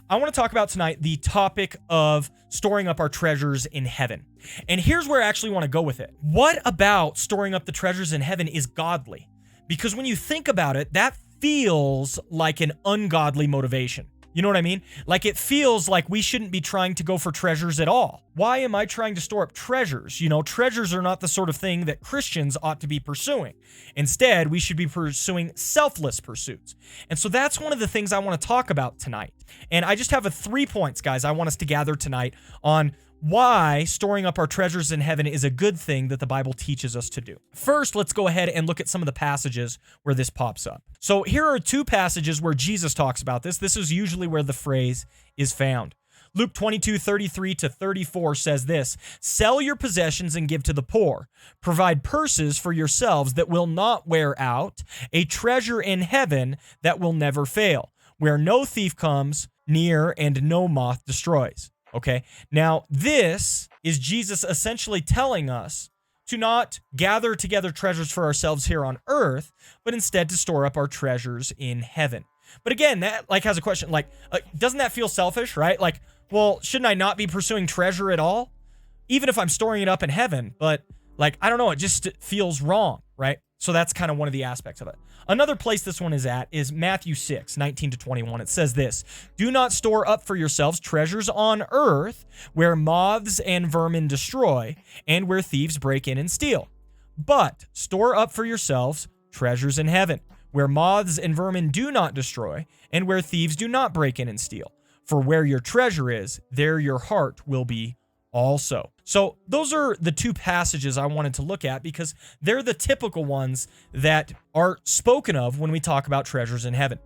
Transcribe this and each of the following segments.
I want to talk about tonight the topic of storing up our treasures in heaven. And here's where I actually want to go with it. What about storing up the treasures in heaven is godly? Because when you think about it, that feels like an ungodly motivation. You know what I mean? Like it feels like we shouldn't be trying to go for treasures at all. Why am I trying to store up treasures? You know, treasures are not the sort of thing that Christians ought to be pursuing. Instead, we should be pursuing selfless pursuits. And so that's one of the things I want to talk about tonight. And I just have 3 points, guys, I want us to gather tonight on why storing up our treasures in heaven is a good thing that the Bible teaches us to do. First, let's go ahead and look at some of the passages where this pops up. So here are 2 passages where Jesus talks about this. This is usually where the phrase is found. Luke 22:33-34 says this, "Sell your possessions and give to the poor. Provide purses for yourselves that will not wear out, a treasure in heaven that will never fail, where no thief comes near and no moth destroys." Okay, now this is Jesus essentially telling us to not gather together treasures for ourselves here on earth, but instead to store up our treasures in heaven. But again, that has a question, doesn't that feel selfish, right? Well, shouldn't I not be pursuing treasure at all? Even if I'm storing it up in heaven, but I don't know, it just feels wrong, right? So that's kind of one of the aspects of it. Another place this one is at is Matthew 6:19-21. It says this, "Do not store up for yourselves treasures on earth where moths and vermin destroy and where thieves break in and steal. But store up for yourselves treasures in heaven where moths and vermin do not destroy and where thieves do not break in and steal. For where your treasure is, there your heart will be also." So those are the 2 passages I wanted to look at because they're the typical ones that are spoken of when we talk about treasures in heaven.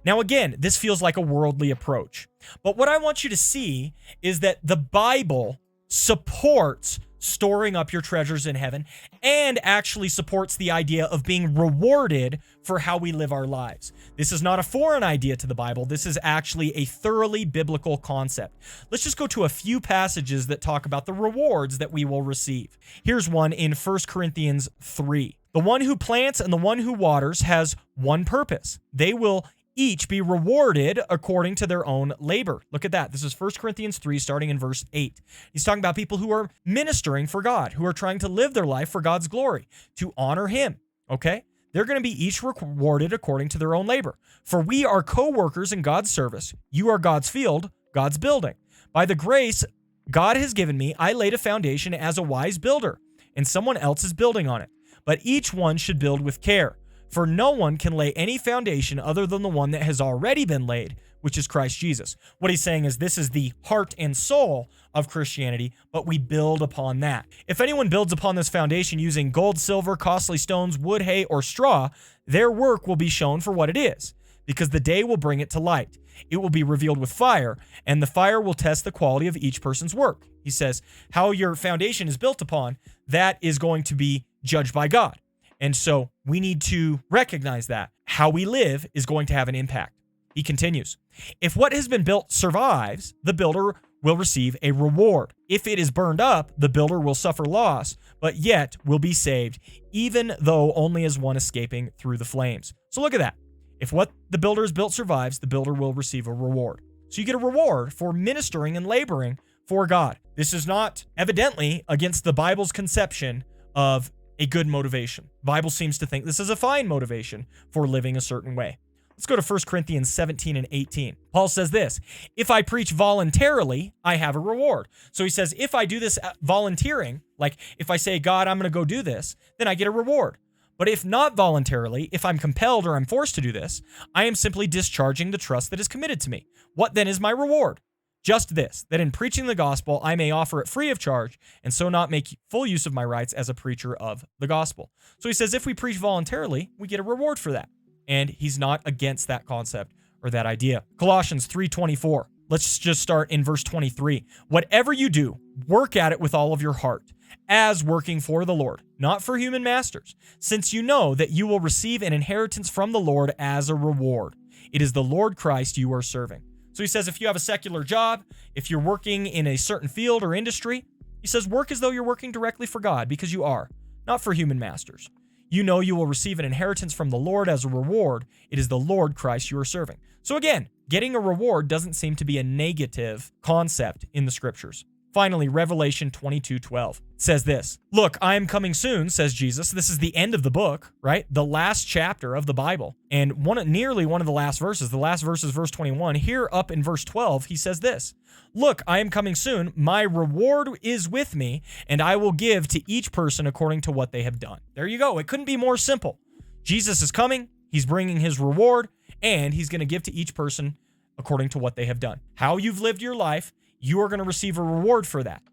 Now, again, this feels like a worldly approach. But what I want you to see is that the Bible supports storing up your treasures in heaven and actually supports the idea of being rewarded for how we live our lives. This is not a foreign idea to the Bible. This is actually a thoroughly biblical concept. Let's just go to a few passages that talk about the rewards that we will receive. Here's one in 1 Corinthians 3. "The one who plants and the one who waters has one purpose. They will each be rewarded according to their own labor." Look at that. This is 1 Corinthians 3, starting in verse 8. He's talking about people who are ministering for God, who are trying to live their life for God's glory, to honor Him, okay? They're going to be each rewarded according to their own labor. "For we are co-workers in God's service. You are God's field, God's building. By the grace God has given me, I laid a foundation as a wise builder, and someone else is building on it. But each one should build with care. For no one can lay any foundation other than the one that has already been laid, which is Christ Jesus." What he's saying is this is the heart and soul of Christianity, but we build upon that. "If anyone builds upon this foundation using gold, silver, costly stones, wood, hay, or straw, their work will be shown for what it is, because the day will bring it to light. It will be revealed with fire, and the fire will test the quality of each person's work." He says how your foundation is built upon, that is going to be judged by God. And so we need to recognize that how we live is going to have an impact. He continues, "If what has been built survives, the builder will receive a reward. If it is burned up, the builder will suffer loss, but yet will be saved, even though only as one escaping through the flames." So look at that. If what the builder has built survives, the builder will receive a reward. So you get a reward for ministering and laboring for God. This is not evidently against the Bible's conception of a good motivation. The Bible seems to think this is a fine motivation for living a certain way. Let's go to 1 Corinthians 17:18. Paul says this, "If I preach voluntarily, I have a reward." So he says, if I do this volunteering, like if I say, "God, I'm going to go do this," then I get a reward. But if not voluntarily, if I'm compelled or I'm forced to do this, I am simply discharging the trust that is committed to me. What then is my reward? Just this, that in preaching the gospel, I may offer it free of charge, and so not make full use of my rights as a preacher of the gospel. So he says, if we preach voluntarily, we get a reward for that. And he's not against that concept or that idea. Colossians 3:24. Let's just start in verse 23. "Whatever you do, work at it with all of your heart, as working for the Lord, not for human masters, since you know that you will receive an inheritance from the Lord as a reward. It is the Lord Christ you are serving." So he says, if you have a secular job, if you're working in a certain field or industry, he says, work as though you're working directly for God, because you are, not for human masters. You know you will receive an inheritance from the Lord as a reward. It is the Lord Christ you are serving. So again, getting a reward doesn't seem to be a negative concept in the scriptures. Finally, Revelation 22:12 says this. Look, I am coming soon, says Jesus. This is the end of the book, right? The last chapter of the Bible. And nearly one of the last verses. The last verse is verse 21. Here up in verse 12, he says this. Look, I am coming soon. My reward is with me, and I will give to each person according to what they have done. There you go. It couldn't be more simple. Jesus is coming. He's bringing his reward, and he's going to give to each person according to what they have done. How you've lived your life, you are going to receive a reward for that.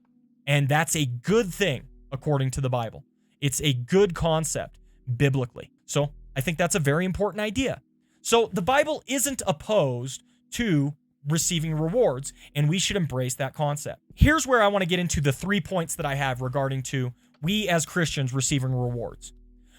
And that's a good thing, according to the Bible. It's a good concept, biblically. So I think that's a very important idea. So the Bible isn't opposed to receiving rewards, and we should embrace that concept. Here's where I want to get into the 3 points that I have regarding to we as Christians receiving rewards.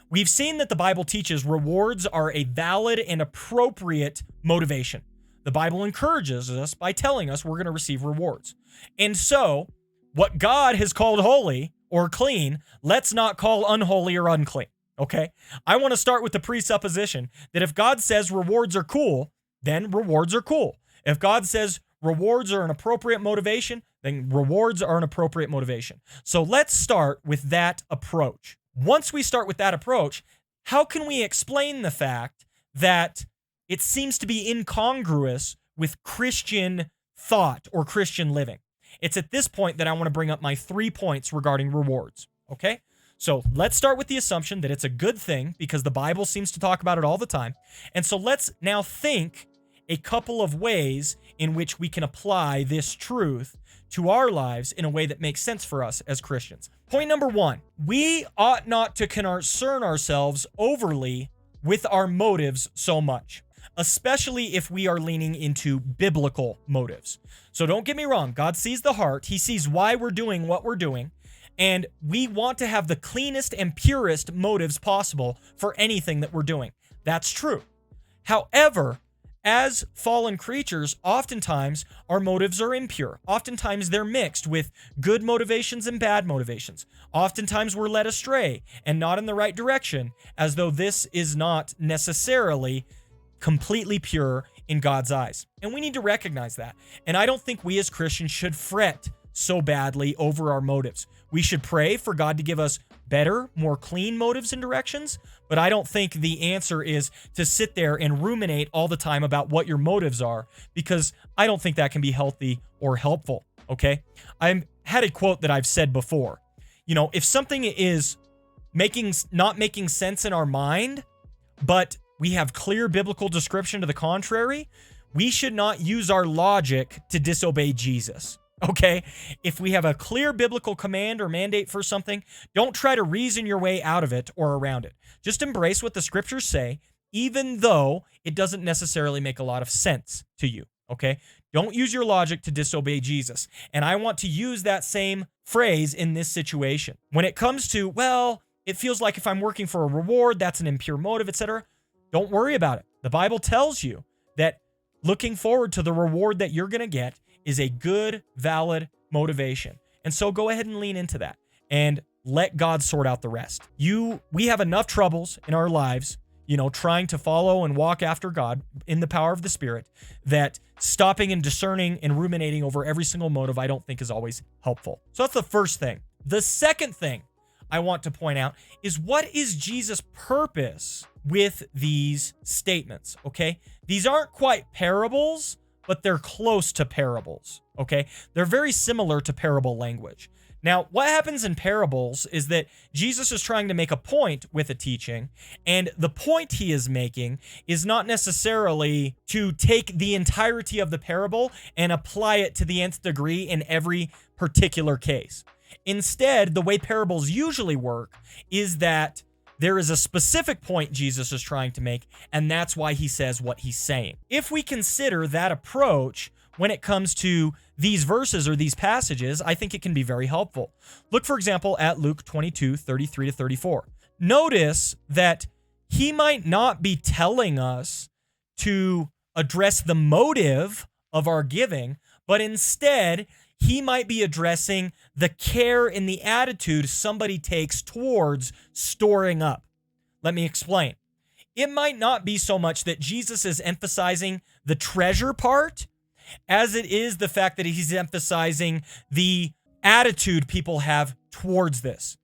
We've seen that the Bible teaches rewards are a valid and appropriate motivation. The Bible encourages us by telling us we're going to receive rewards. And so, what God has called holy or clean, let's not call unholy or unclean, okay? I want to start with the presupposition that if God says rewards are cool, then rewards are cool. If God says rewards are an appropriate motivation, then rewards are an appropriate motivation. So let's start with that approach. Once we start with that approach, how can we explain the fact that it seems to be incongruous with Christian thought or Christian living? It's at this point that I want to bring up my 3 points regarding rewards, okay? So let's start with the assumption that it's a good thing because the Bible seems to talk about it all the time. And so let's now think a couple of ways in which we can apply this truth to our lives in a way that makes sense for us as Christians. Point number 1, we ought not to concern ourselves overly with our motives so much, especially if we are leaning into biblical motives. So don't get me wrong, God sees the heart. He sees why we're doing what we're doing, and we want to have the cleanest and purest motives possible for anything that we're doing. That's true. However, as fallen creatures, oftentimes our motives are impure. Oftentimes they're mixed with good motivations and bad motivations. Oftentimes we're led astray and not in the right direction, as though this is not necessarily completely pure in God's eyes. And we need to recognize that. And I don't think we as Christians should fret so badly over our motives. We should pray for God to give us better, more clean motives and directions, but I don't think the answer is to sit there and ruminate all the time about what your motives are, because I don't think that can be healthy or helpful, okay? I had a quote that I've said before. You know, if something is not making sense in our mind, but we have clear biblical description to the contrary, we should not use our logic to disobey Jesus. Okay, if we have a clear biblical command or mandate for something, don't try to reason your way out of it or around it. Just embrace what the scriptures say, even though it doesn't necessarily make a lot of sense to you. Okay, don't use your logic to disobey Jesus. And I want to use that same phrase in this situation. When it comes to, well, it feels like if I'm working for a reward, that's an impure motive, etc. Don't worry about it. The Bible tells you that looking forward to the reward that you're going to get is a good, valid motivation. And so go ahead and lean into that and let God sort out the rest. We have enough troubles in our lives, trying to follow and walk after God in the power of the Spirit, that stopping and discerning and ruminating over every single motive I don't think is always helpful. So that's the first thing. The second thing I want to point out is, what is Jesus' purpose with these statements, okay? These aren't quite parables, but they're close to parables, okay? They're very similar to parable language. Now, what happens in parables is that Jesus is trying to make a point with a teaching, and the point he is making is not necessarily to take the entirety of the parable and apply it to the nth degree in every particular case. Instead, the way parables usually work is that there is a specific point Jesus is trying to make, and that's why he says what he's saying. If we consider that approach when it comes to these verses or these passages, I think it can be very helpful. Look, for example, at Luke 22:33-34. Notice that he might not be telling us to address the motive of our giving, but instead, he might be addressing the care and the attitude somebody takes towards storing up. Let me explain. It might not be so much that Jesus is emphasizing the treasure part as it is the fact that he's emphasizing the attitude people have towards this.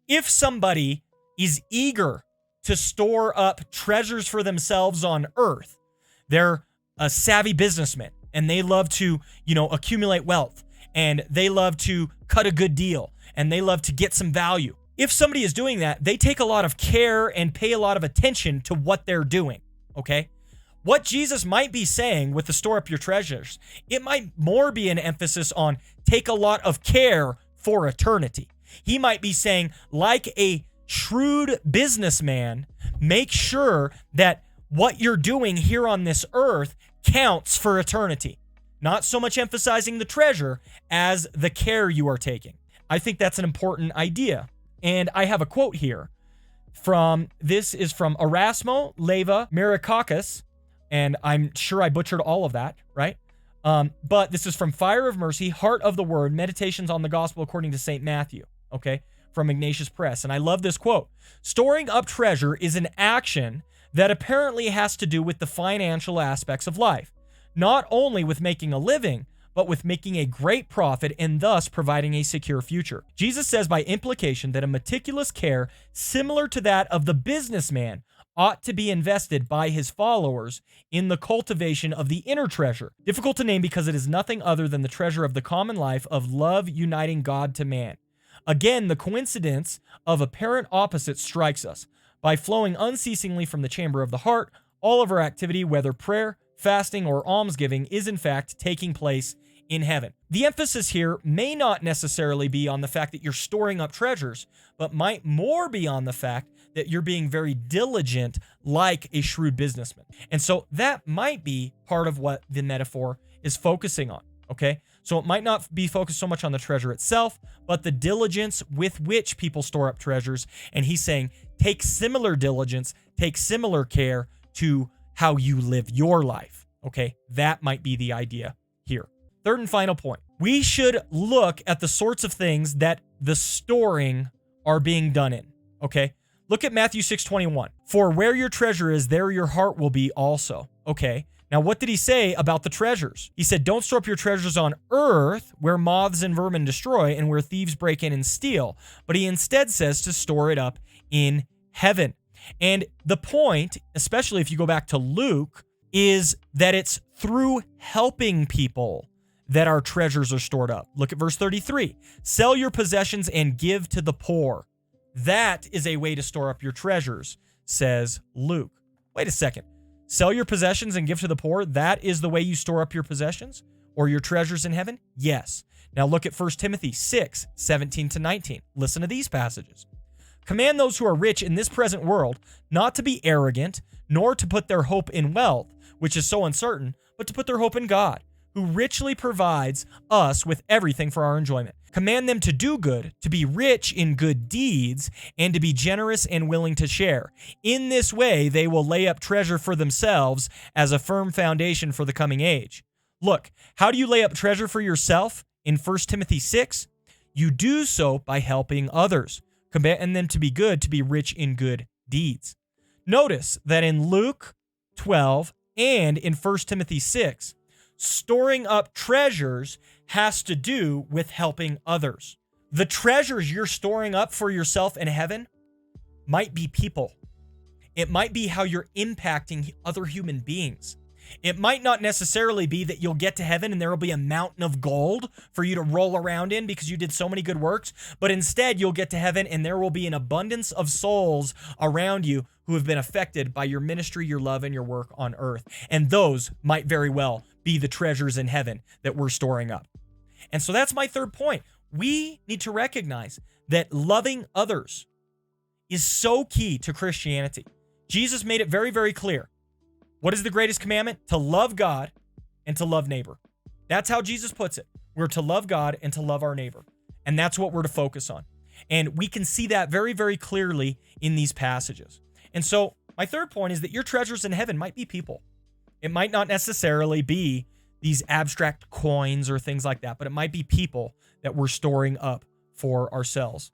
If somebody is eager to store up treasures for themselves on earth, they're a savvy businessman and they love to, accumulate wealth and they love to cut a good deal and they love to get some value. If somebody is doing that, they take a lot of care and pay a lot of attention to what they're doing, okay? What Jesus might be saying with the store up your treasures, it might more be an emphasis on take a lot of care for eternity. He might be saying, like a shrewd businessman, make sure that what you're doing here on this earth counts for eternity. Not so much emphasizing the treasure as the care you are taking. I think that's an important idea. And I have a quote here this is from Erasmo Leva Miracakis, and I'm sure I butchered all of that, right? But this is from Fire of Mercy, Heart of the Word, Meditations on the Gospel according to St. Matthew, okay, from Ignatius Press. And I love this quote. Storing up treasure is an action that apparently has to do with the financial aspects of life, not only with making a living, but with making a great profit and thus providing a secure future. Jesus says by implication that a meticulous care similar to that of the businessman ought to be invested by his followers in the cultivation of the inner treasure. Difficult to name because it is nothing other than the treasure of the common life of love uniting God to man. Again, the coincidence of apparent opposites strikes us. By flowing unceasingly from the chamber of the heart, all of our activity, whether prayer, fasting, or almsgiving, is in fact taking place in heaven. The emphasis here may not necessarily be on the fact that you're storing up treasures, but might more be on the fact that you're being very diligent like a shrewd businessman. And so that might be part of what the metaphor is focusing on, okay? So it might not be focused so much on the treasure itself, but the diligence with which people store up treasures. And he's saying, take similar diligence, take similar care to how you live your life, okay? That might be the idea here. Third and final point. We should look at the sorts of things that the storing are being done in, okay? Look at Matthew 6:21. For where your treasure is, there your heart will be also. Okay. Now, what did he say about the treasures? He said, don't store up your treasures on earth where moths and vermin destroy and where thieves break in and steal. But he instead says to store it up in heaven. And the point, especially if you go back to Luke, is that it's through helping people that our treasures are stored up. Look at verse 33. Sell your possessions and give to the poor. That is a way to store up your treasures, says Luke. Wait a second. Sell your possessions and give to the poor? That is the way you store up your possessions or your treasures in heaven? Yes. Now look at 1 Timothy 6:17-19. Listen to these passages. Command those who are rich in this present world not to be arrogant, nor to put their hope in wealth, which is so uncertain, but to put their hope in God, who richly provides us with everything for our enjoyment. Command them to do good, to be rich in good deeds, and to be generous and willing to share. In this way, they will lay up treasure for themselves as a firm foundation for the coming age. Look, how do you lay up treasure for yourself? In 1 Timothy 6, you do so by helping others. Command them to be good, to be rich in good deeds. Notice that in Luke 12 and in 1 Timothy 6, storing up treasures has to do with helping others. The treasures you're storing up for yourself in heaven might be people. It might be how you're impacting other human beings. It might not necessarily be that you'll get to heaven and there will be a mountain of gold for you to roll around in because you did so many good works, but instead you'll get to heaven and there will be an abundance of souls around you who have been affected by your ministry, your love, and your work on earth. And those might very well be the treasures in heaven that we're storing up. And so that's my third point. We need to recognize that loving others is so key to Christianity. Jesus made it very, very clear. What is the greatest commandment? To love God and to love neighbor. That's how Jesus puts it. We're to love God and to love our neighbor. And that's what we're to focus on. And we can see that very, very clearly in these passages. And so my third point is that your treasures in heaven might be people. It might not necessarily be these abstract coins or things like that, but it might be people that we're storing up for ourselves.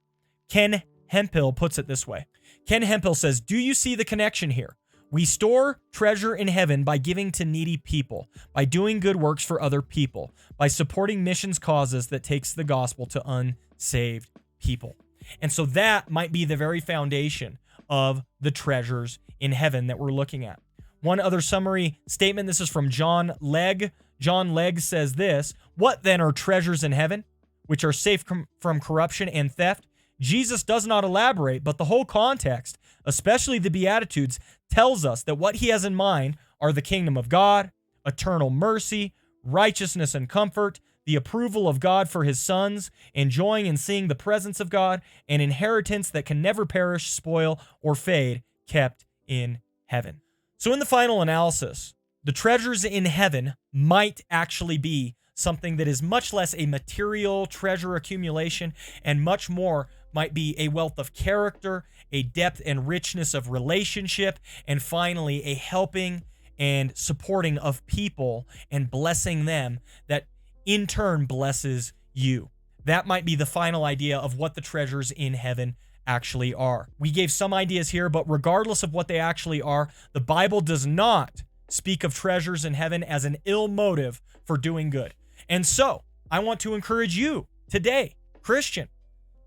Ken Hemphill puts it this way. Ken Hempel says, do you see the connection here? We store treasure in heaven by giving to needy people, by doing good works for other people, by supporting missions causes that takes the gospel to unsaved people. And so that might be the very foundation of the treasures in heaven that we're looking at. One other summary statement. This is from John Legg. John Legg says this: what then are treasures in heaven, which are safe from corruption and theft? Jesus does not elaborate, but the whole context, especially the Beatitudes, tells us that what he has in mind are the kingdom of God, eternal mercy, righteousness and comfort, the approval of God for his sons, enjoying and seeing the presence of God, an inheritance that can never perish, spoil, or fade, kept in heaven. So in the final analysis, the treasures in heaven might actually be something that is much less a material treasure accumulation and much more might be a wealth of character, a depth and richness of relationship, and finally a helping and supporting of people and blessing them that in turn blesses you. That might be the final idea of what the treasures in heaven actually are. We gave some ideas here, but regardless of what they actually are, the Bible does not speak of treasures in heaven as an ill motive for doing good. And so I want to encourage you today, Christian,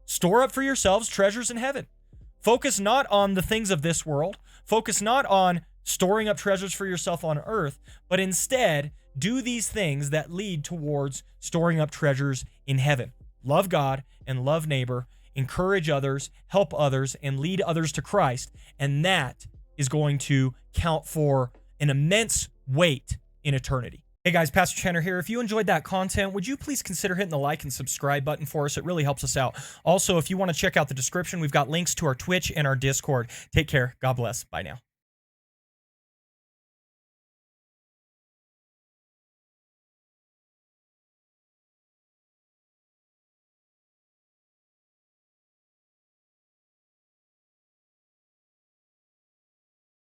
store up for yourselves treasures in heaven. Focus not on the things of this world. Focus not on storing up treasures for yourself on earth, but instead do these things that lead towards storing up treasures in heaven. Love God and love neighbor, encourage others, help others, and lead others to Christ. And that is going to count for an immense weight in eternity. Hey guys, Pastor Channer here. If you enjoyed that content, would you please consider hitting the like and subscribe button for us? It really helps us out. Also, if you want to check out the description, we've got links to our Twitch and our Discord. Take care. God bless. Bye now.